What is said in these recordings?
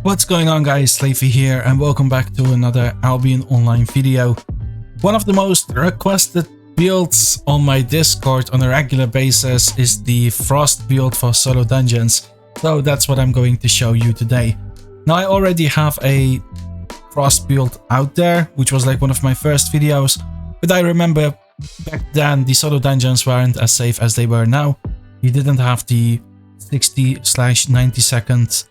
What's going on, guys? Slavey here and welcome back to another Albion Online video. One of the most requested builds on my Discord on a regular basis is the Frost build for solo dungeons. So that's what I'm going to show you today. Now I already have a Frost build out there, which was like one of my first videos, but I remember back then the solo dungeons weren't as safe as they were now. You didn't have the 60/90 second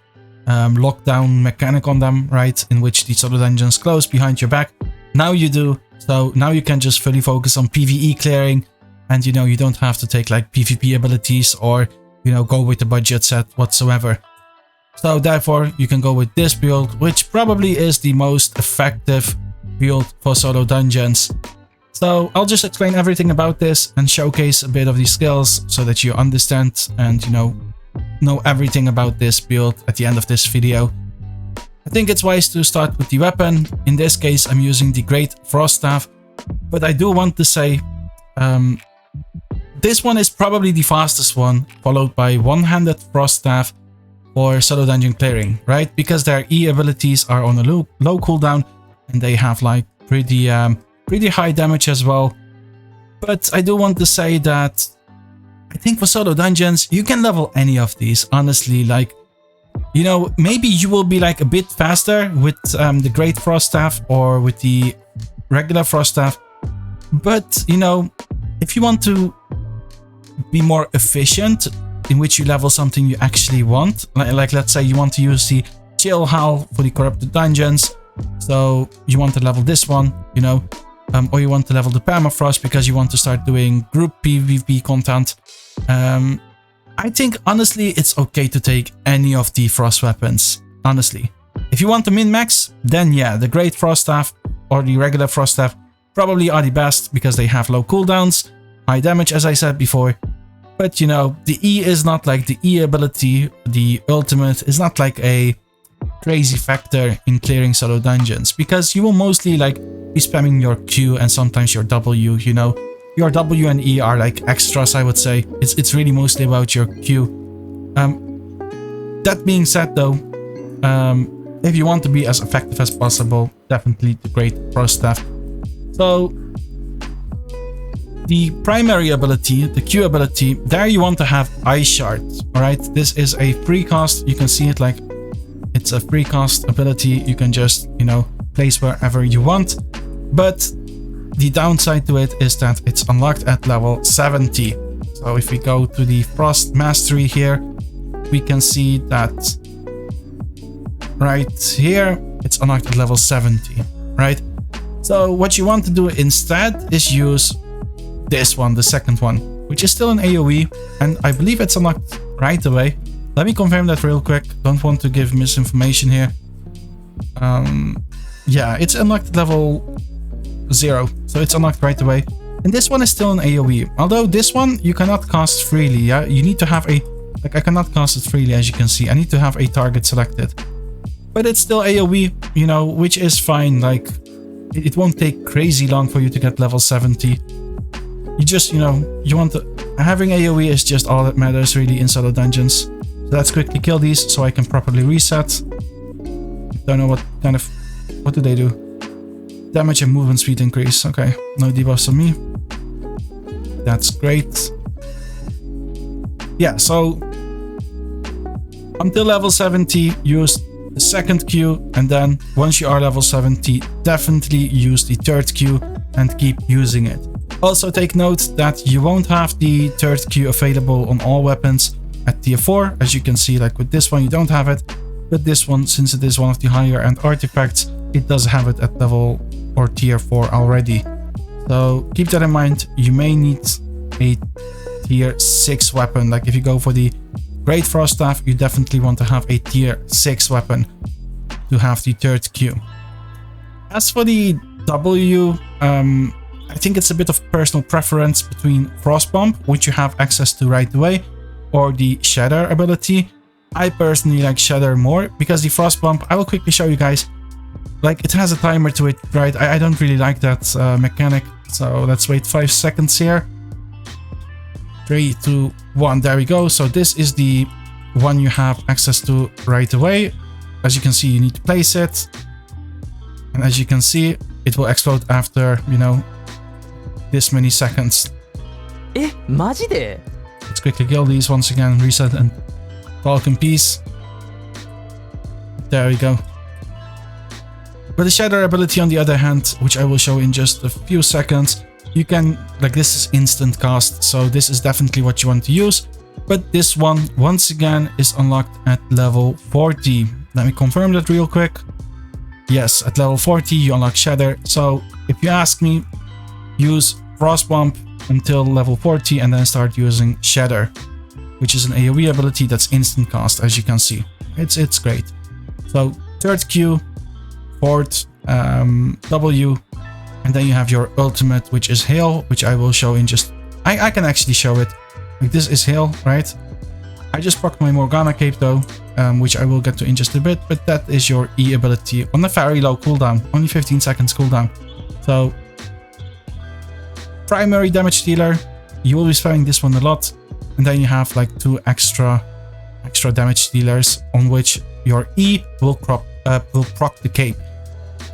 lockdown mechanic on them, right, in which the solo dungeons close behind your back. Now you do, so now you can just fully focus on PvE clearing, and you don't have to take like PvP abilities or go with the budget set whatsoever. So therefore you can go with this build, which probably is the most effective build for solo dungeons. So I'll just explain everything about this and showcase a bit of the skills so that you understand and know everything about this build at the end of this video. I think it's wise to start with the weapon. In this case I'm using the Great Frost Staff, but I do want to say this one is probably the fastest one, followed by One-Handed Frost Staff for solo dungeon clearing, right? Because their E abilities are on a low cooldown and they have like pretty high damage as well. But I do want to say that I think for solo dungeons you can level any of these, honestly. Like, maybe you will be like a bit faster with the Great Frost Staff or with the regular Frost Staff, but if you want to be more efficient in which you level something you actually want, like let's say you want to use the Chill Howl for the corrupted dungeons, so you want to level this one, or you want to level the Permafrost because you want to start doing group PvP content. I think honestly it's okay to take any of the frost weapons, honestly. If you want to min-max, then yeah, the Great Frost Staff or the regular Frost Staff probably are the best because they have low cooldowns, high damage as I said before. But the E is not like the E ability, the ultimate is not like a crazy factor in clearing solo dungeons, because you will mostly like be spamming your Q and sometimes your W, Your W and E are like extras, I would say. It's really mostly about your Q. That being said though, if you want to be as effective as possible, definitely the Great Frost Staff. So the primary ability, the Q ability, there you want to have Ice Shard. Alright, this is a free cast. You can see it like it's a free cast ability. You can just, place wherever you want. But the downside to it is that it's unlocked at level 70. So if we go to the Frost Mastery here, we can see that right here, it's unlocked at level 70, right? So what you want to do instead is use this one, the second one, which is still an AoE, and I believe it's unlocked right away. Let me confirm that real quick. Don't want to give misinformation here. Yeah, it's unlocked at level 0, so it's unlocked right away. And this one is still an AoE, although this one you cannot cast freely. Yeah, you need to have a, like, I cannot cast it freely, as you can see. I need to have a target selected, but it's still AoE, which is fine. Like, it won't take crazy long for you to get level 70. You just, you want to, having AoE is just all that matters really in solo dungeons. So let's quickly kill these so I can properly reset. Don't know what kind of, what do they do? Damage and movement speed increase. Okay, no debuffs on me. That's great. Yeah, so until level 70, use the second Q, and then once you are level 70, definitely use the third Q and keep using it. Also take note that you won't have the third Q available on all weapons at tier 4. As you can see, like with this one, you don't have it. But this one, since it is one of the higher end artifacts, it does have it at level or tier 4 already. So keep that in mind. You may need a tier 6 weapon. Like if you go for the Great Frost Staff, you definitely want to have a tier 6 weapon to have the third Q. As for the W, I think it's a bit of personal preference between Frost Bomb, which you have access to right away, or the Shatter ability. I personally like Shatter more, because the Frost Bomb, I will quickly show you guys, like it has a timer to it, right? I don't really like that mechanic, so let's wait 5 seconds here. 3, 2, 1, there we go. So this is the one you have access to right away. as you can see, you need to place it. And as you can see, it will explode after, you know, this many seconds. え、マジで? Let's quickly kill these once again, reset and talk in peace. There we go. With the Shatter ability on the other hand, which I will show in just a few seconds, you can, like, this is instant cast, so this is definitely what you want to use. But this one, once again, is unlocked at level 40. Let me confirm that real quick. Yes, at level 40 you unlock Shatter. So if you ask me, use Frost Bump until level 40 and then start using Shatter, which is an AoE ability that's instant cast, as you can see. It's great. So third Q, fourth W, and then you have your ultimate, which is Hail, which I will show in just... I can actually show it. Like, this is Hail, right? I just procced my Morgana cape though, which I will get to in just a bit, but that is your E ability on a very low cooldown, only 15 seconds cooldown. So, primary damage dealer, you will be spamming this one a lot, and then you have like 2 extra damage dealers on which your E will proc the cape.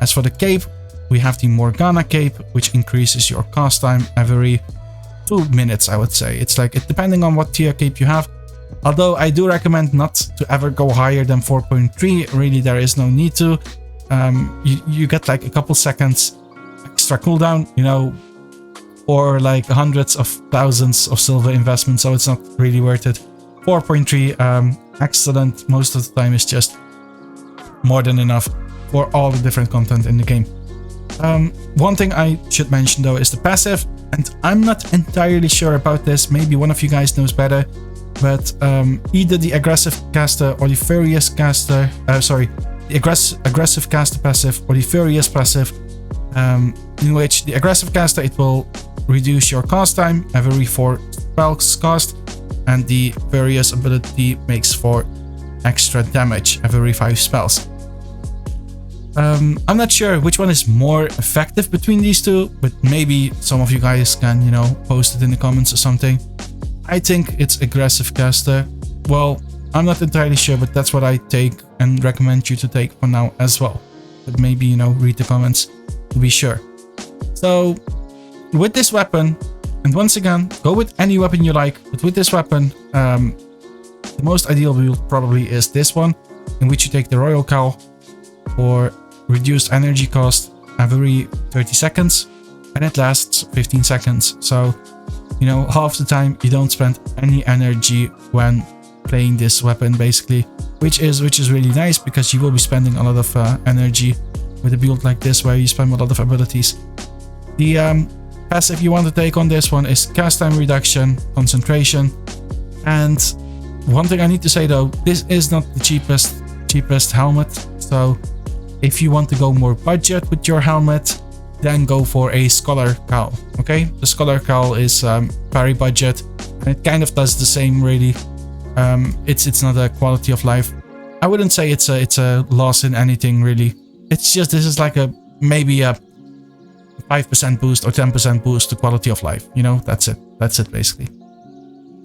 As for the cape, we have the Morgana cape, which increases your cast time every 2 minutes, I would say. It's like, depending on what tier cape you have. Although I do recommend not to ever go higher than 4.3. Really, there is no need to. You get like a couple seconds extra cooldown, you know, or like hundreds of thousands of silver investment, so it's not really worth it. 4.3, excellent. Most of the time is just more than enough for all the different content in the game. One thing I should mention though is the passive, and I'm not entirely sure about this. Maybe one of you guys knows better, but either the aggressive caster or the furious caster, the aggressive caster passive or the furious passive, in which the aggressive caster, it will reduce your cast time every 4 spells cast, and the furious ability makes 4 extra damage every 5 spells. I'm not sure which one is more effective between these two, but maybe some of you guys can, you know, post it in the comments or something. I think it's aggressive caster. Well, I'm not entirely sure, but that's what I take and recommend you to take for now as well. But maybe, you know, read the comments to be sure. So, with this weapon, and once again, go with any weapon you like, but with this weapon, the most ideal build probably is this one, in which you take the Royal Cowl for reduced energy cost every 30 seconds, and it lasts 15 seconds. So, you know, half the time you don't spend any energy when playing this weapon, basically, which is really nice, because you will be spending a lot of energy with a build like this, where you spend a lot of abilities. The passive you want to take on this one is cast time reduction, concentration, and one thing I need to say though, this is not the cheapest helmet. So if you want to go more budget with your helmet, then go for a Scholar Cowl. Okay, the Scholar Cowl is very budget, and it kind of does the same really. It's not a quality of life. I wouldn't say it's a loss in anything really. It's just, this is like maybe a 5% boost or 10% boost to quality of life. You know, that's it basically.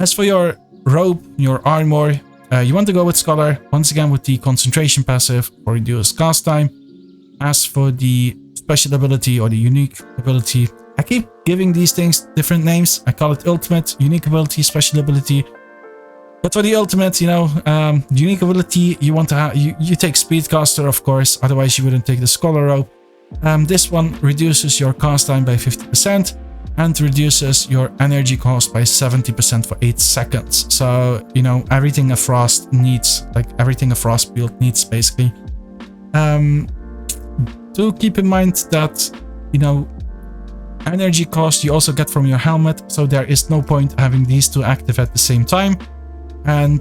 As for your robe, your armor, you want to go with Scholar, once again with the concentration passive for reduced cast time. As for the special ability or the unique ability, I keep giving these things different names. I call it ultimate, unique ability, special ability. But for the ultimate, you know, unique ability, you want to have, you take Speedcaster, of course, otherwise you wouldn't take the Scholar robe. This one reduces your cast time by 50% and reduces your energy cost by 70% for 8 seconds. So, you know, everything a Frost needs, like everything a Frost build needs, basically. Do keep in mind that, you know, energy cost you also get from your helmet, so there is no point having these two active at the same time. And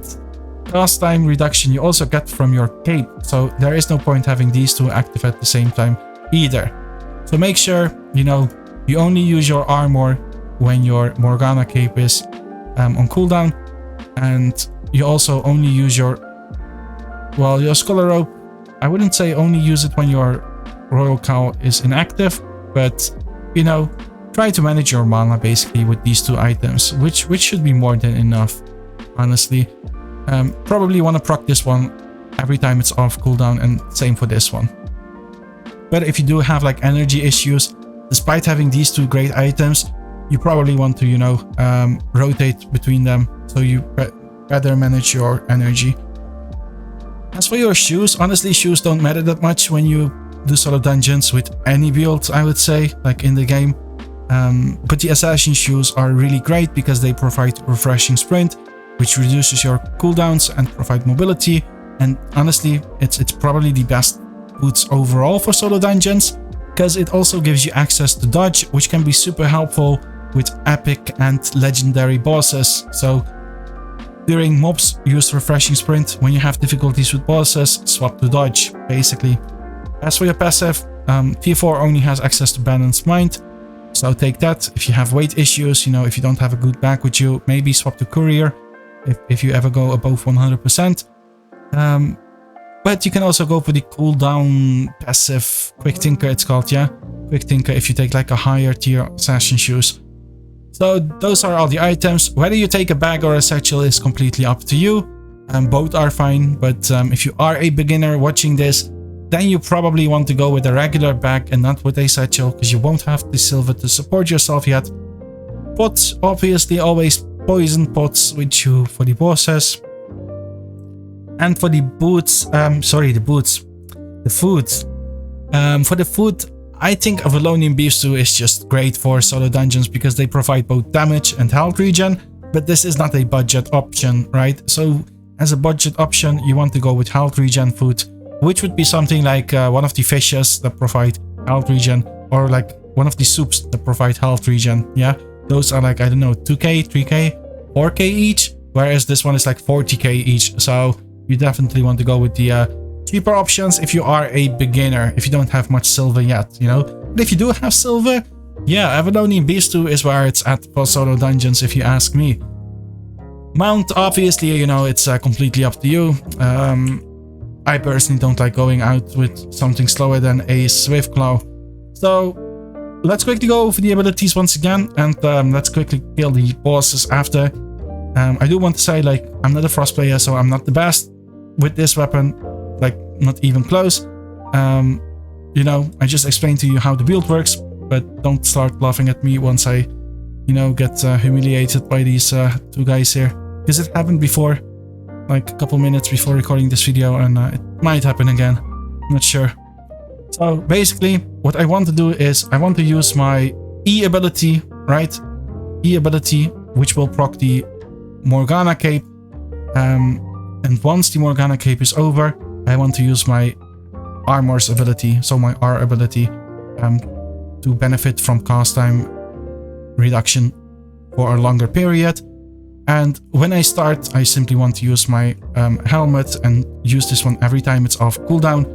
cast time reduction you also get from your cape, so there is no point having these two active at the same time either. So make sure, you know, you only use your armor when your Morgana cape is on cooldown, and you also only use your Scholar robe. I wouldn't say only use it when your Royal Cowl is inactive, but, you know, try to manage your mana basically with these two items, which should be more than enough, honestly. Probably want to proc this one every time it's off cooldown, and same for this one. But if you do have like energy issues, despite having these two great items, you probably want to, you know, rotate between them so you better manage your energy. As for your shoes, honestly, shoes don't matter that much when you do solo dungeons with any build, I would say, like in the game. But the assassin shoes are really great because they provide refreshing sprint, which reduces your cooldowns and provide mobility. And honestly, it's probably the best boots overall for solo dungeons, because it also gives you access to dodge, which can be super helpful with epic and legendary bosses. So during mobs, use refreshing sprint. When you have difficulties with bosses, swap to dodge, basically. As for your passive, tier 4 only has access to balanced mind, so take that. If you have weight issues, you know, if you don't have a good bag with you, maybe swap to courier if you ever go above 100%. But you can also go for the cooldown passive quick tinker, it's called, yeah? Quick tinker if you take like a higher tier assassin shoes. So those are all the items. Whether you take a bag or a satchel is completely up to you. Both are fine, but if you are a beginner watching this, then you probably want to go with a regular bag and not with a satchel, because you won't have the silver to support yourself yet. Pots, obviously always poison pots with you for the bosses. And for the boots, the food. For the food, I think Avalonian beef stew is just great for solo dungeons because they provide both damage and health regen, but this is not a budget option, right? So as a budget option, you want to go with health regen food, which would be something like one of the fishes that provide health regen, or like one of the soups that provide health regen, yeah? Those are like, I don't know, 2k, 3k, 4k each, whereas this one is like 40k each, so you definitely want to go with the cheaper options if you are a beginner, if you don't have much silver yet, you know? But if you do have silver, yeah, Avalonian beef stew is where it's at for solo dungeons, if you ask me. Mount, obviously, you know, it's completely up to you. I personally don't like going out with something slower than a Swiftclaw. So let's quickly go over the abilities once again, and let's quickly kill the bosses after. I do want to say, like, I'm not a Frost player, so I'm not the best with this weapon, like, not even close. You know, I just explained to you how the build works, but don't start laughing at me once I, you know, get humiliated by these two guys here. Because it happened before, like a couple minutes before recording this video, and it might happen again. I'm not sure. So basically, what I want to do is I want to use my E ability, right? E ability, which will proc the Morgana cape. And once the Morgana cape is over, I want to use my Armor's ability, so my R ability, to benefit from cast time reduction for a longer period. And when I start, I simply want to use my helmet and use this one every time it's off cooldown.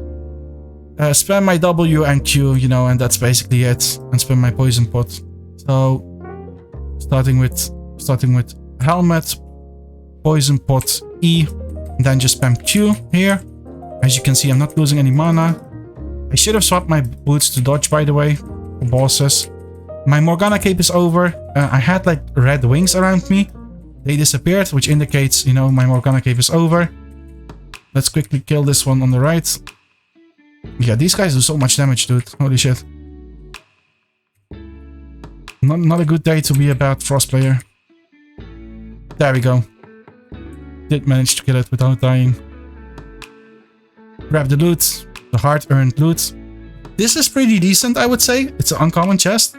Spam my W and Q, you know, and that's basically it. And spam my poison pot. So starting with helmet, poison pot, E, and then just spam Q here. As you can see, I'm not losing any mana. I should have swapped my boots to dodge, by the way, for bosses. My Morgana cape is over. I had like red wings around me. They disappeared, which indicates, you know, my Morgana cape is over. Let's quickly kill this one on the right. Yeah, these guys do so much damage, dude. Holy shit. Not a good day to be a bad Frost player. There we go. Did manage to kill it without dying. Grab the loot. The hard-earned loot. This is pretty decent, I would say. It's an uncommon chest.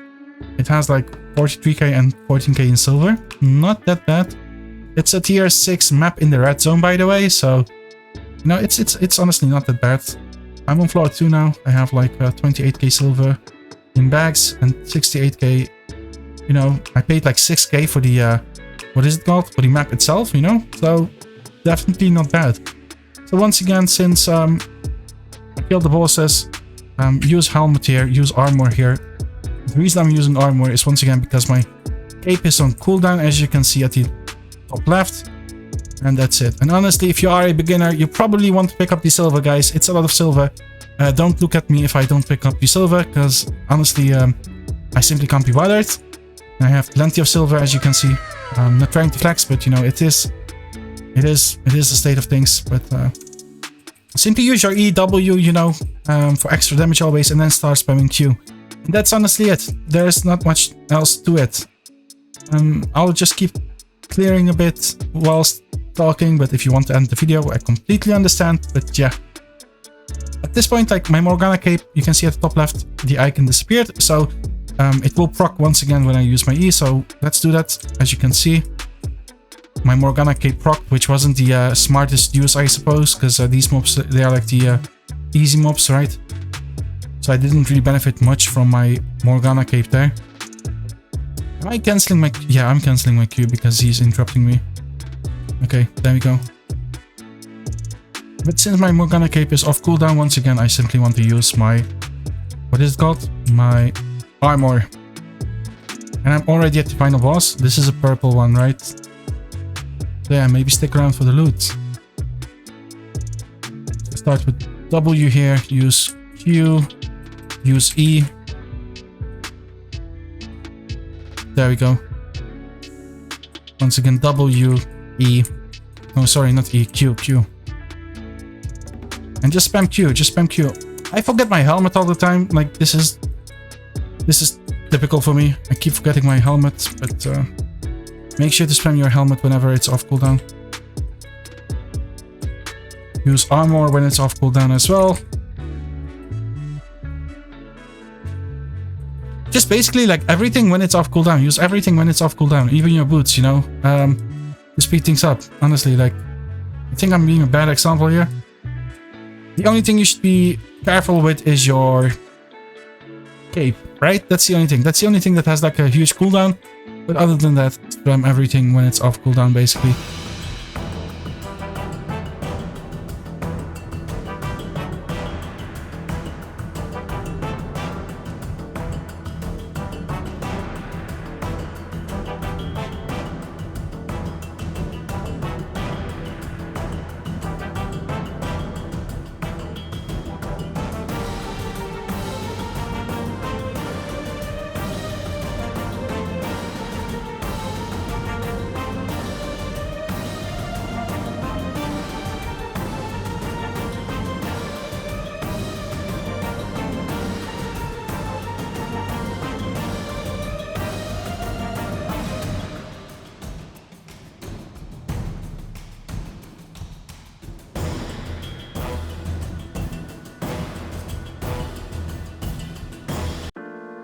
It has like 43k and 14k in silver. Not that bad. It's a tier 6 map in the red zone, by the way, so you know, it's honestly not that bad. I'm on floor 2 now. I have like 28k silver in bags and 68k. You know, I paid like 6k for the what is it called? For the map itself, you know? So definitely not bad. So once again, since I killed the bosses, use helmet here, use armor here. The reason I'm using armor is once again because my cape is on cooldown, as you can see at the top left. And that's it. And honestly, if you are a beginner, you probably want to pick up the silver, guys. It's a lot of silver. Don't look at me if I don't pick up the silver, because honestly, I simply can't be bothered. I have plenty of silver, as you can see. I'm not trying to flex, but you know, it is a state of things. But simply use your EW, you know, for extra damage always, and then start spamming Q. And that's honestly it. There's not much else to it. I'll just keep clearing a bit whilst talking, but if you want to end the video, I completely understand. But yeah, at this point, like my Morgana cape, you can see at the top left, the icon disappeared. So it will proc once again when I use my E. So let's do that. As you can see, my Morgana cape proc, which wasn't the smartest use, I suppose, because these mobs, they are like the easy mobs, right? So I didn't really benefit much from my Morgana cape there. Am I cancelling my... Yeah, I'm cancelling my Q because he's interrupting me. Okay, there we go. But since my Morgana cape is off cooldown, once again, I simply want to use my... What is it called? My armor. And I'm already at the final boss. This is a purple one, right? So yeah, maybe stick around for the loot. Start with W here, use Q, use E. There we go. Once again, W, E. No, sorry, not E, Q, Q. And just spam Q, just spam Q. I forget my helmet all the time. Like, this is typical for me. I keep forgetting my helmet, but make sure to spam your helmet whenever it's off cooldown. Use armor when it's off cooldown as well. Just basically like everything when it's off cooldown. Use everything when it's off cooldown, even your boots, you know, to speed things up. Honestly, like, I think I'm being a bad example here. The only thing you should be careful with is your cape, right? That's the only thing. That's the only thing that has like a huge cooldown. But other than that, spam everything when it's off cooldown, basically.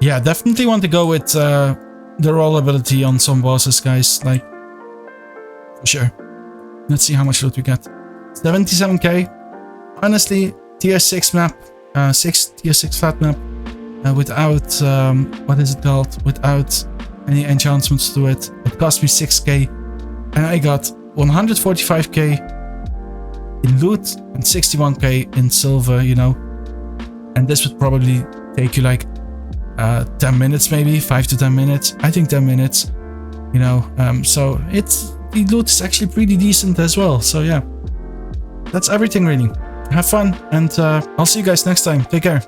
Yeah, definitely want to go with the roll ability on some bosses, guys. Like, for sure. Let's see how much loot we get. 77k. Honestly, tier 6 map, tier 6 flat map, without what is it called? Without any enchantments to it. It cost me 6k, and I got 145k in loot and 61k in silver. You know, and this would probably take you like 10 minutes, maybe 5 to 10 minutes. I think 10 minutes, you know, so the loot is actually pretty decent as well. So yeah, that's everything really. Have fun, and I'll see you guys next time. Take care.